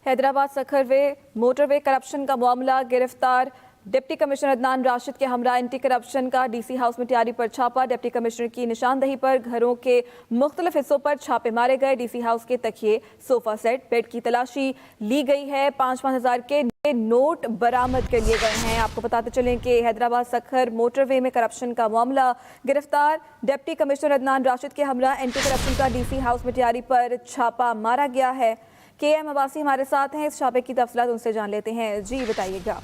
Hyderabad सखरवे motorway corruption का मामला, गिरफ्तार डिप्टी कमिश्नर अदनान राशिद के हमरा एंटी करप्शन का डीसी हाउस में तैयारी पर छापा। डिप्टी कमिश्नर की निशानदही पर घरों के मुख्तलिफ हिस्सों पर छापे मारे गए। डीसी हाउस के तकिए, सोफा सेट, बेड की तलाशी ली गई है। 5-5 हजार के नए नोट बरामद कर लिए गए हैं। आपको बताते चलें कि हैदराबाद सखर मोटरवे में करप्शन का मामला, गिरफ्तार डिप्टी कमिश्नर अदनान राशिद के हमरा एंटी करप्शन का डीसी हाउस में तैयारी पर छापा मारा गया है। KM अब्बासी हमारे साथ हैं, इस छापे की तफसीलात उनसे जान लेते हैं। जी बताइएगा।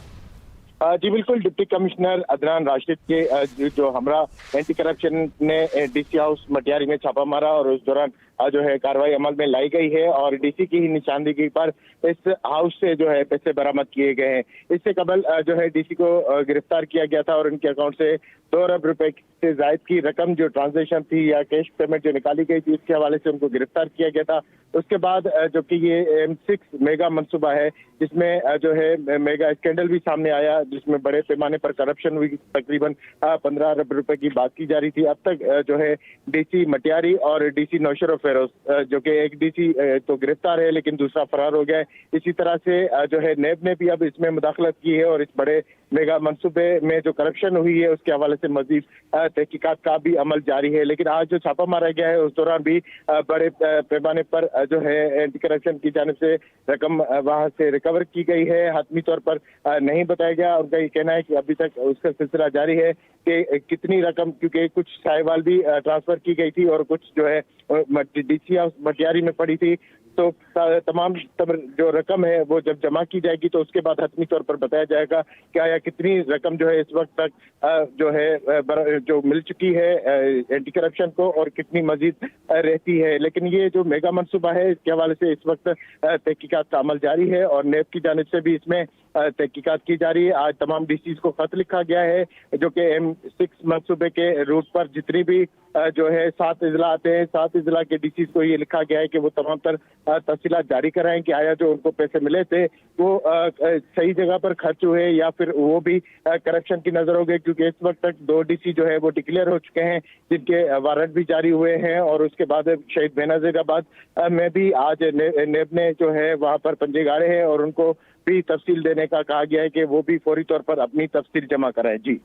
जी बिल्कुल, डिप्टी कमिश्नर अदनान राशिद के जो हमरा एंटी करप्शन ने डीसी हाउस मटियारी में छापा मारा और उस दौरान जो है कार्रवाई अमल में लाई गई है और डीसी की ही निशानदेही पर इस हाउस से जो है पैसे बरामद किए गए हैं। इससे कबल जो है डीसी को गिरफ्तार किया गया था और उनके अकाउंट से 2 अरब रुपए से जायद की रकम जो ट्रांजैक्शन थी या कैश पेमेंट जो निकाली गई थी, इसके हवाले से उनको गिरफ्तार किया गया था। उसके बाद जो कि ये M6 मेगा मनसूबा है, जिसमें जो है मेगा स्कैंडल भी सामने आया, जिसमें बड़े पैमाने पर करप्शन हुई। तकरीबन 15 अरब रुपए की बात की जा रही थी। अब तक जो है डीसी मटियारी और डीसी नौशर फेरोज, जो कि एक डीसी तो गिरफ्तार है लेकिन दूसरा फरार हो गया है। इसी तरह से जो है नेब ने भी अब इसमें मुदाखलत की है और इस बड़े मेगा मनसूबे में जो करप्शन हुई है उसके हवाले से मजीद तहकीकात का भी अमल जारी है। लेकिन आज जो छापा मारा गया है उस दौरान भी बड़े पैमाने पर जो है एंटी करप्शन की जानिब से रकम वहां से रिकवर की गई है। हतमी तौर पर नहीं बताया गया। उनका ये कहना है कि अभी तक उसका सिलसिला जारी है कि कितनी रकम, क्योंकि कुछ साहिवाल भी ट्रांसफर की गई थी और कुछ जो है डीसी हाउस मटियारी में पड़ी थी। तो तमाम जो रकम है वो जब जमा की जाएगी तो उसके बाद हतमी तौर पर बताया जाएगा क्या या कितनी रकम जो है इस वक्त तक जो है जो मिल चुकी है एंटी करप्शन को और कितनी मजीद रहती है। लेकिन ये जो मेगा मनसूबा है इसके हवाले से इस वक्त तहकीकात का अमल जारी है और नेब की जानिब से भी इसमें तहकीकात की जा रही है। आज तमाम डीसीज को खत लिखा गया है जो कि M6 मनसूबे के रूट पर जितनी भी जो है 7 इजला आते हैं, 7 इजला के डीसीज को ये लिखा गया है कि वो तमाम तर तफसीलात जारी कराएं कि आया जो उनको पैसे मिले थे वो सही जगह पर खर्च हुए या फिर वो भी करप्शन की नजर हो गए। क्योंकि इस वक्त तक 2 डीसी जो है वो डिक्लेयर हो चुके हैं जिनके वारंट भी जारी हुए हैं और उसके बाद शहीद बेनजीराबाद में भी आज नेब ने जो है वहां पर पंजे गाड़े हैं और उनको भी तफसील देने का कहा गया है कि वो भी फौरी तौर पर अपनी तफसील जमा कराएं। जी,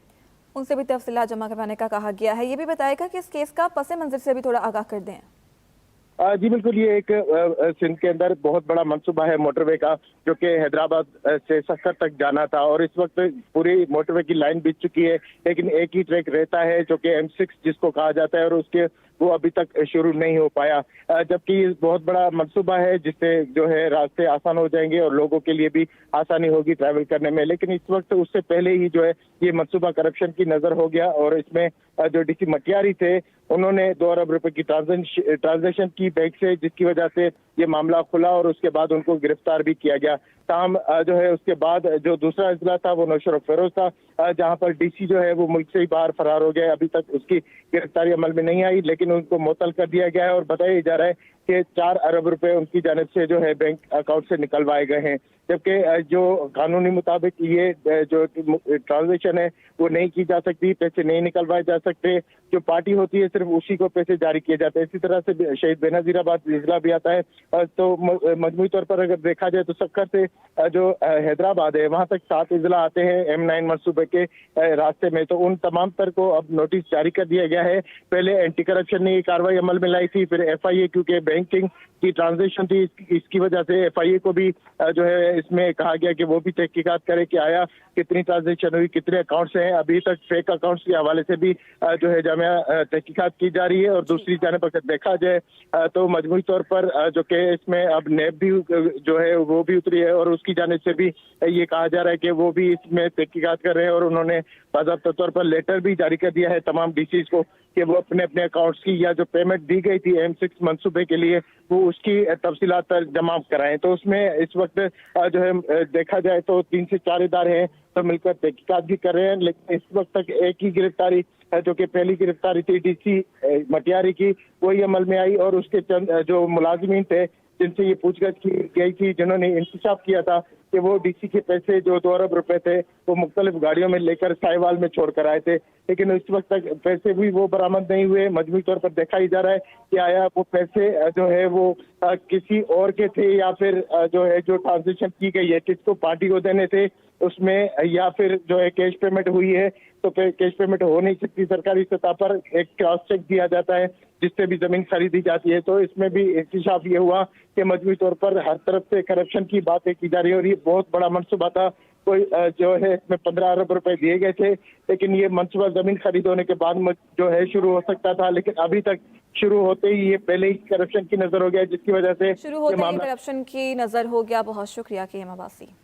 उनसे भी तफसीलात जमा करवाने का कहा गया है। ये भी बताएगा कि इस केस का पसे मंजर से भी थोड़ा आगाह कर दें। जी बिल्कुल, ये एक सिंध के अंदर बहुत बड़ा मंसूबा है मोटरवे का, जो कि हैदराबाद से सखर तक जाना था और इस वक्त पूरी मोटरवे की लाइन बीत चुकी है। लेकिन एक ही ट्रैक रहता है जो कि M6 जिसको कहा जाता है और उसके वो अभी तक शुरू नहीं हो पाया। जबकि ये बहुत बड़ा मंसूबा है जिससे जो है रास्ते आसान हो जाएंगे और लोगों के लिए भी आसानी होगी ट्रैवल करने में। लेकिन इस वक्त उससे पहले ही जो है ये मंसूबा करप्शन की नजर हो गया और इसमें जो डीसी मटियारी थे उन्होंने 2 अरब रुपए की ट्रांजेक्शन की बैंक से, जिसकी वजह से ये मामला खुला और उसके बाद उनको गिरफ्तार भी किया गया। ताहम जो है उसके बाद जो दूसरा इजला था वो नौशर फेरोज था, जहां पर डीसी जो है वो मुल्क से ही बाहर फरार हो गया। अभी तक उसकी गिरफ्तारी अमल में नहीं आई लेकिन उनको मुअत्तल कर दिया गया है और बताया जा रहा है कि 4 अरब रुपए उनकी जानिब से जो है बैंक अकाउंट से निकलवाए गए हैं। जबकि जो कानूनी मुताबिक ये जो ट्रांजेक्शन है वो नहीं की जा सकती, पैसे नहीं निकलवाए जा सकते। जो पार्टी होती है सिर्फ उसी को पैसे जारी किए जाते हैं। इसी तरह से शहीद बेनजीराबाद जिला भी आता है। तो मजमूई तौर पर अगर देखा जाए तो सक्कर से जो हैदराबाद है वहां तक 7 इजला आते हैं M9 मनसूबे के रास्ते में। तो उन तमाम पर को अब नोटिस जारी कर दिया गया है। पहले एंटी करप्शन ने ये कार्रवाई अमल में लाई थी, फिर FIA क्योंकि बैंकिंग की ट्रांजेक्शन थी इसकी वजह से FIA को भी जो है इसमें कहा गया कि वो भी तहकीकात करे कि आया कितनी ट्रांजेक्शन हुई, कितने अकाउंट्स हैं। अभी तक फेक अकाउंट्स के हवाले से भी जो है जामिया तहकीकात की जा रही है। और दूसरी जानिब अगर देखा जाए तो मजमूई तौर पर जो कि इसमें अब नेब भी जो है वो भी उतरी है और उसकी जानिब से भी ये कहा जा रहा है कि वो भी इसमें तहकीकात कर रहे हैं और उन्होंने बाज़ाब्ता तौर पर लेटर भी जारी कर दिया है तमाम डीसीज को कि वो अपने अपने अकाउंट्स की या जो पेमेंट दी गई थी M6 मंसूबे के लिए वो उसकी तफसीलात जमा कराएं। तो उसमें इस वक्त जो है देखा जाए तो 3 से 4 इदारे हैं तो मिलकर तहकीकात भी कर रहे हैं। लेकिन इस वक्त तक एक ही गिरफ्तारी जो कि पहली गिरफ्तारी थी डीसी मटियारी की, वही अमल में आई और उसके चंद जो मुलाजिमीन थे जिनसे ये पूछताछ की गई थी, जिन्होंने इंकशाफ किया था कि वो डीसी के पैसे जो 2 अरब रुपए थे वो मुख्तलिफ गाड़ियों में लेकर साहिवाल में छोड़ कर आए थे। लेकिन इस वक्त तक पैसे भी वो बरामद नहीं हुए। मजमूई तौर पर देखा ही जा रहा है कि आया वो पैसे जो है वो किसी और के थे या फिर जो है जो ट्रांजेक्शन की गई है किसको पार्टी को देने थे उसमें, या फिर जो है कैश पेमेंट हुई है तो फिर कैश पेमेंट हो नहीं सकती। सरकारी सतह पर एक क्रॉस चेक दिया जाता है जिससे भी जमीन खरीदी जाती है। तो इसमें भी इंकशाफ ये हुआ कि मजबूरी तौर पर हर तरफ से करप्शन की बातें की जा रही है और ये बहुत बड़ा मनसूबा था। कोई जो है इसमें 15 अरब रुपए दिए गए थे, लेकिन ये मनसूबा जमीन खरीद होने के बाद जो है शुरू हो सकता था, लेकिन अभी तक शुरू होते ही ये पहले ही करप्शन की नजर हो गया, जिसकी वजह से शुरू होते ही मामला करप्शन की नजर हो गया। बहुत शुक्रिया KM अब्बासी।